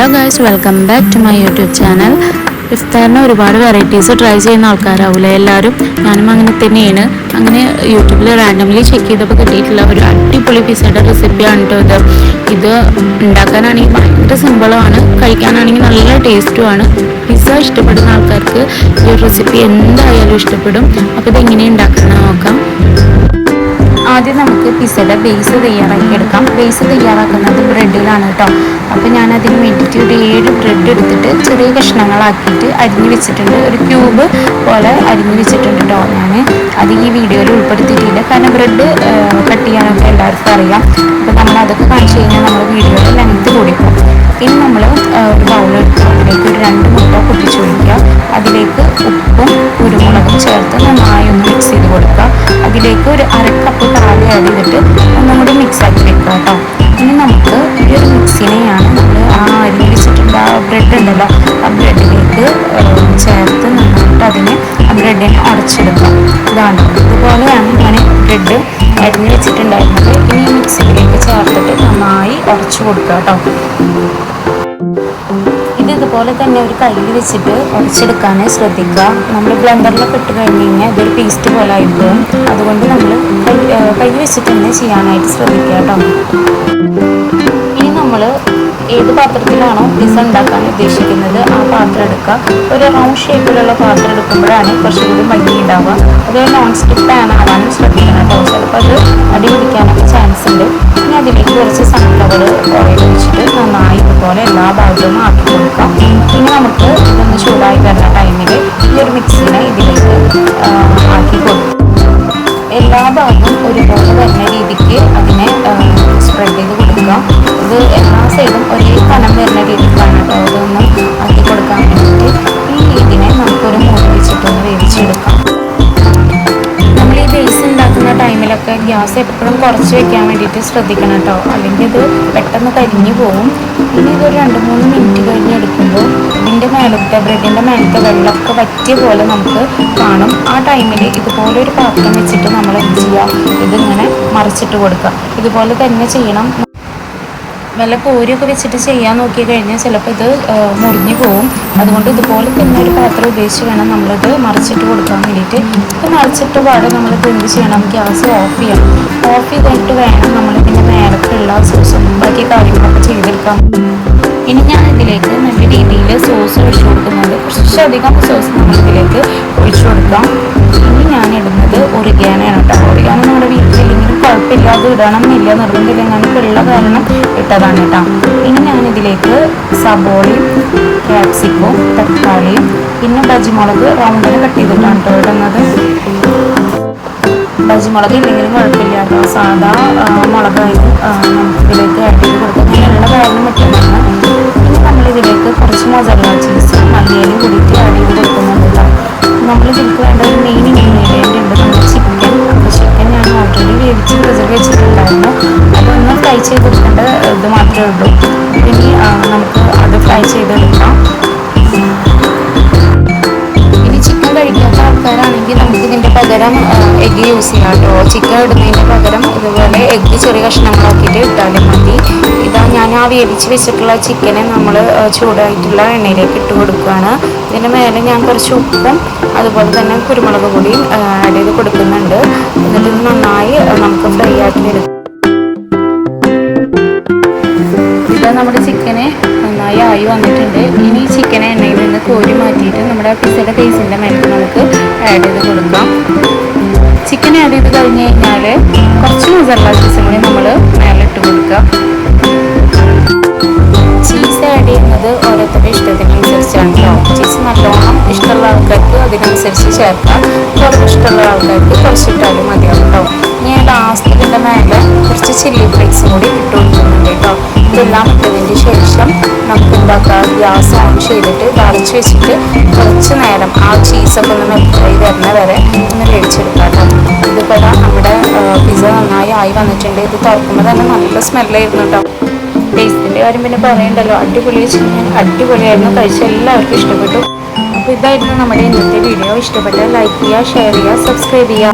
Hello guys, welcome back to my YouTube channel. ഇഫ്താറിന് ഒരുപാട് varieties try ചെയ്യുന്ന ആൾക്കാരാവില്ലേ എല്ലാവരും. ഞാനും അങ്ങനെ തന്നെയാണ്. അങ്ങനെ യൂട്യൂബിൽ റാൻഡംലി ചെക്ക് ചെയ്തപ്പോൾ കിട്ടിയിട്ടുള്ള ഒരു അടിപൊളി പിസ്സയുടെ റെസിപ്പിയാണ് കേട്ടോ ഇത് ഉണ്ടാക്കാനാണെങ്കിൽ ഭയങ്കര സിമ്പിളുമാണ്, കഴിക്കാനാണെങ്കിൽ നല്ല ടേസ്റ്റുമാണ്. പിസ്സ ഇഷ്ടപ്പെടുന്ന ആൾക്കാർക്ക് ഈ റെസിപ്പി എന്തായാലും ഇഷ്ടപ്പെടും. അപ്പോൾ ഇതെങ്ങനെ ഉണ്ടാക്കുന്നത് നോക്കാം. ആദ്യം നമുക്ക് പിസ്സയുടെ ബേസ് തയ്യാറാക്കിയെടുക്കാം. ബേസ് തയ്യാറാക്കുന്നത് ബ്രെഡിലാണ് കേട്ടോ. അപ്പോൾ ഞാൻ അതിന് വേണ്ടിയിട്ട് ഒരു 7 ബ്രെഡ് എടുത്തിട്ട് ചെറിയ കഷ്ണങ്ങളാക്കിയിട്ട് അരിഞ്ഞു വെച്ചിട്ടുണ്ട്. ഒരു ക്യൂബ് പോലെ അരിഞ്ഞു വെച്ചിട്ടുണ്ട് കേട്ടോ. ഞാൻ അത് ഈ വീഡിയോയിൽ ഉൾപ്പെടുത്തിയിട്ടില്ല, കാരണം ബ്രെഡ് കട്ട് ചെയ്യാനൊക്കെ എല്ലാവർക്കും അറിയാം. അപ്പോൾ നമ്മൾ അതൊക്കെ കാണിച്ചു കഴിഞ്ഞാൽ നമ്മുടെ വീഡിയോയിൽ ലെങ്ത് കൂടിക്കും. ഇനി നമ്മൾ ഒരു ബൗളെടുക്കുക, അതിലേക്ക് ഒരു 2 മുട്ട പൊട്ടിച്ച് ഒഴിക്കുക. അതിലേക്ക് ഉപ്പും കുരുമുളകും ചേർത്ത് നന്നായി ഒന്ന് മിക്സ് ചെയ്ത് കൊടുക്കുക. അതിലേക്ക് ഒരു 1/2 കപ്പ് പാല് ആഡ് ചെയ്തിട്ട് ഒന്നും കൂടി മിക്സ് ആക്കി വെക്കുക കേട്ടോ. ഇനി നമുക്ക് ഈ ഒരു മിക്സിനെയാണ് നമ്മൾ അരിഞ്ഞ് വെച്ചിട്ടുള്ള ആ ബ്രെഡ് ഉണ്ടല്ലോ, ആ ബ്രെഡിലേക്ക് ചേർത്ത് നന്നായിട്ട് അതിനെ ആ ബ്രെഡിനെ ഉടച്ചെടുക്കാം. ഇതാണ്, ഇതുപോലെയാണ് ഞാൻ ബ്രെഡ് അരിഞ്ഞ് വെച്ചിട്ടുണ്ടായിരുന്നത്. ഇനി മിക്സിയിലേക്ക് ചേർത്തിട്ട് നന്നായി ഉടച്ചു കൊടുക്കുക കേട്ടോ. ഇതുപോലെ തന്നെ ഒരു കയ്യിൽ വെച്ചിട്ട് ഉടച്ചെടുക്കാനേ ശ്രദ്ധിക്കുക. നമ്മൾ ബ്ലെൻഡറിലൊക്കെ ഇട്ട് കഴിഞ്ഞ് കഴിഞ്ഞാൽ ഇതൊരു പേസ്റ്റ് പോലെ ആയിരിക്കും. അതുകൊണ്ട് നമ്മൾ കൈ വെച്ചിട്ട് തന്നെ ചെയ്യാനായിട്ട് ശ്രദ്ധിക്കുക കേട്ടോ. ഇനി നമ്മൾ ഏത് പാത്രത്തിലാണോ പിസ്സ ഉണ്ടാക്കാൻ ഉദ്ദേശിക്കുന്നത് ആ പാത്രം എടുക്കുക. ഒരു റൗണ്ട് ഷേപ്പിലുള്ള പാത്രം എടുക്കുമ്പോഴാണ് കുറച്ചുകൂടി ഭംഗി ഉണ്ടാവുക. അതൊരു നോൺ സ്റ്റിക്ക് പാൻ ആവാനും ശ്രദ്ധിക്കണം കേട്ടോ. ചിലപ്പോൾ അത് അടി പിടിക്കാനൊക്കെ ചാൻസ് ഉണ്ട്. ഇനി അതിലേക്ക് കുറച്ച് സൺഫ്ലവർ ഓയിൽ ഒഴിച്ചിട്ട് നന്നായി ഇതുപോലെ എല്ലാ ഭാഗവും ആക്കി കൊടുക്കാം. ഇനി നമുക്ക് ഇതൊന്ന് ചൂടായി വരുന്ന ടൈമിൽ ഈ ഒരു മിക്സിനെ ഇതിലേക്ക് ആക്കി കൊടുക്കും. എല്ലാ ഭാഗവും ഒരുപോലെ വരുന്ന രീതിക്ക് അതിനെ സ്പ്രെഡ് ചെയ്ത് കൊടുക്കുക. ഇത് എല്ലാ സൈഡും ഒരേ കനം വരുന്ന രീതിക്കാണ് കേട്ടോ ഇതൊന്ന് ആക്കി കൊടുക്കാൻ വേണ്ടിയിട്ട്. ഈ ഇതിനെ നമുക്കൊരു മൂടി വെച്ചിട്ടൊന്ന് വേവിച്ചെടുക്കാം. നമ്മൾ ഈ ബേസ് ഉണ്ടാക്കുന്ന ടൈമിലൊക്കെ ഗ്യാസ് എപ്പോഴും കുറച്ച് വെക്കാൻ വേണ്ടിയിട്ട് ശ്രദ്ധിക്കണം കേട്ടോ, അല്ലെങ്കിൽ ഇത് പെട്ടെന്ന് കരിഞ്ഞു പോകും. ഇനി ഇതൊരു 2-3 മിനിറ്റ് കഴിഞ്ഞ് എടുക്കുമ്പോൾ ഇതിൻ്റെ മേലത്തെ ബ്രെഡിൻ്റെ മേലത്തെ വെള്ളമൊക്കെ വറ്റിയ പോലെ നമുക്ക് കാണും. ആ ടൈമിൽ ഇതുപോലെ ഒരു പാത്രം വെച്ചിട്ട് നമ്മൾ എന്ത് ചെയ്യുക, ഇതിങ്ങനെ മറിച്ചിട്ട് കൊടുക്കുക. ഇതുപോലെ തന്നെ ചെയ്യണം. വല്ല കോരിയൊക്കെ വെച്ചിട്ട് ചെയ്യാൻ നോക്കി കഴിഞ്ഞാൽ ചിലപ്പോൾ ഇത് മുറിഞ്ഞു പോവും. അതുകൊണ്ട് ഇതുപോലെ തന്നെ ഒരു പാത്രം ഉപയോഗിച്ച് വേണം നമ്മളിത് മറിച്ചിട്ട് കൊടുക്കാൻ വേണ്ടിയിട്ട്. ഇത് മറിച്ചിട്ട് പാടെ നമ്മളിത് എന്ത് ചെയ്യണം, ഗ്യാസ് ഓഫ് ചെയ്യണം. ഓഫ് ചെയ്തിട്ട് വേണം നമ്മളിതിൻ്റെ മേലക്കുള്ള സോസും ബാക്കി കാര്യങ്ങളൊക്കെ ചെയ്തെടുക്കാം. ഇനി ഞാൻ ഇതിലേക്ക് നല്ല രീതിയിൽ സോസ് ഒഴിച്ചു കൊടുക്കുന്നുണ്ട്. കുറച്ചധികം സോസ് നമ്മളിതിലേക്ക് ഒഴിച്ചു കൊടുക്കാം. ഇനി ഞാൻ ഇടുന്നത് ഒറിഗാനോയാണ് കേട്ടോ. ഒറിഗാനോ നമ്മുടെ വീട്ടിലില്ലെങ്കിലും കുഴപ്പമില്ല, അത് ഇടണം എന്നില്ല, നിർബന്ധമില്ല, ഞാനിപ്പോൾ ഉള്ള കാരണം ഇട്ടതാണ് കേട്ടോ. ഇനി ഞാനിതിലേക്ക് സബോളയും ക്യാപ്സിക്കവും തക്കാളിയും പിന്നെ ബജിമുളക് റൗണ്ടിന് കട്ട് ചെയ്തിട്ടാണ് കേട്ടോ ഇടുന്നത്. ബജിമുളക് ഇല്ലെങ്കിലും കുഴപ്പമില്ല കേട്ടോ, സാധാ മുളകായാലും നമുക്കിതിലേക്ക് ആഡ് ചെയ്ത് കൊടുക്കാം. അങ്ങനെയുള്ള കാരണം പറ്റുന്നതാണ്. ഇനി നമ്മളിതിലേക്ക് കുറച്ച് മൊസറല്ല ചീസ് മല്ലിയിലും കൂടിയിട്ട് ആഡ് ചെയ്ത് കൊടുക്കുന്നുണ്ട് കേട്ടോ. നമ്മളിതിലേക്ക് വേണ്ട ഒരു മെയിൻ ഇൻഗ്രീഡിയൻ്റ് ഉണ്ട്, നമ്മുടെ ചിക്കൻ. അപ്പോൾ ചിക്കൻ ഞാൻ ഓൾറെഡി വേവിച്ച് പ്രിസർവ് വെച്ചിട്ടുണ്ടായിരുന്നു. അതൊന്ന് ഫ്രൈ ചെയ്ത് കൊടുക്കേണ്ട ഇത് മാത്രമേ ഉള്ളൂ. ഇനി നമുക്ക് അത് ഫ്രൈ ചെയ്തെടുക്കാം. ഇനി ചിക്കൻ കഴിക്കാത്ത ആൾക്കാരാണെങ്കിൽ നമുക്ക് ഇതിൻ്റെ പകരം എഗ്ഗ് യൂസ് ചെയ്യാം കേട്ടോ. ചിക്കൻ ഇടുന്നതിൻ്റെ പകരം ഇതുപോലെ എഗ്ഗ് ചെറിയ കഷ്ണങ്ങളാക്കിയിട്ട് ഇട്ടാലും മതി. ഇതാ ഞാൻ ആ വേവിച്ച് വെച്ചിട്ടുള്ള ചിക്കനെ നമ്മൾ ചൂടായിട്ടുള്ള എണ്ണയിലേക്ക് ഇട്ട് കൊടുക്കുകയാണ്. ഇതിന് മേലെ ഞാൻ കുറച്ച് ഉപ്പും അതുപോലെ തന്നെ കുരുമുളക് പൊടിയും ആഡ് ചെയ്ത് കൊടുക്കുന്നുണ്ട്. എന്നിട്ട് ഇത് നന്നായി നമുക്ക് ഫ്രൈ ആക്കി എടുക്കാം. ഇത് നമ്മുടെ ചിക്കനെ നന്നായി ആയി വന്നിട്ടുണ്ട്. ഇനി ചിക്കനെ എണ്ണയിൽ നിന്ന് കോരി മാറ്റിയിട്ട് നമ്മുടെ പിസ്സയുടെ ബേസിൻ്റെ മേലേക്ക് നമുക്ക് ആഡ് ചെയ്ത് കൊടുക്കാം. ചിക്കൻ ആഡ് ചെയ്ത് കഴിഞ്ഞ് കഴിഞ്ഞാൽ കുറച്ച് മൊസറല്ല ചീസും കൂടി നമ്മൾ മേലിട്ട് കൊടുക്കുക. ചീസ് ആഡ് ചെയ്യുന്നത് ഓരോരുത്തരുടെ ഇഷ്ടത്തിനനുസരിച്ചാണ് കേട്ടോ. ചീസ് നല്ലോണം ഇഷ്ടമുള്ള ആൾക്കാർക്ക് അതിനനുസരിച്ച് ചേർക്കാം, കുറച്ച് ഇഷ്ടമുള്ള ആൾക്കാർക്ക് കുറച്ചിട്ടാലും മതിയാവും കേട്ടോ. ഞാൻ ലാസ്റ്റ് ഇതിൻ്റെ മേലെ കുറച്ച് ചില്ലി ഫ്ലേക്സും കൂടി ഇട്ട് കൊടുക്കുന്നുണ്ട് കേട്ടോ. ഇതെല്ലാം ഇട്ടതിന് ശേഷം നമുക്ക് എന്താക്കാം, ഗ്യാസ് ഓൺ ചെയ്തിട്ട് തളിച്ച് വെച്ചിട്ട് കുറച്ച് നേരം ആ ചീസൊക്കെ ഒന്ന് മെൽറ്റായി വരുന്ന വരെ ഒന്ന് വേവിച്ചെടുക്കാം കേട്ടോ. ഇതിപ്പോൾ നമ്മുടെ പിസ്സ നന്നായി ആയി വന്നിട്ടുണ്ട്. ഇത് തുറക്കുമ്പോൾ തന്നെ നല്ല സ്മെല്ലായിരുന്നു കേട്ടോ. ടേസ്റ്റിൻ്റെ കാര്യം പിന്നെ പറയണ്ടല്ലോ, അടിപൊളി അടിപൊളിയായിരുന്നു. കഴിച്ച എല്ലാവർക്കും ഇഷ്ടപ്പെട്ടു. അപ്പോൾ ഇതായിരുന്നു നമ്മുടെ ഇന്നത്തെ വീഡിയോ. ഇഷ്ടപ്പെട്ടാൽ ലൈക്ക് ചെയ്യുക, ഷെയർ ചെയ്യുക, സബ്സ്ക്രൈബ് ചെയ്യുക.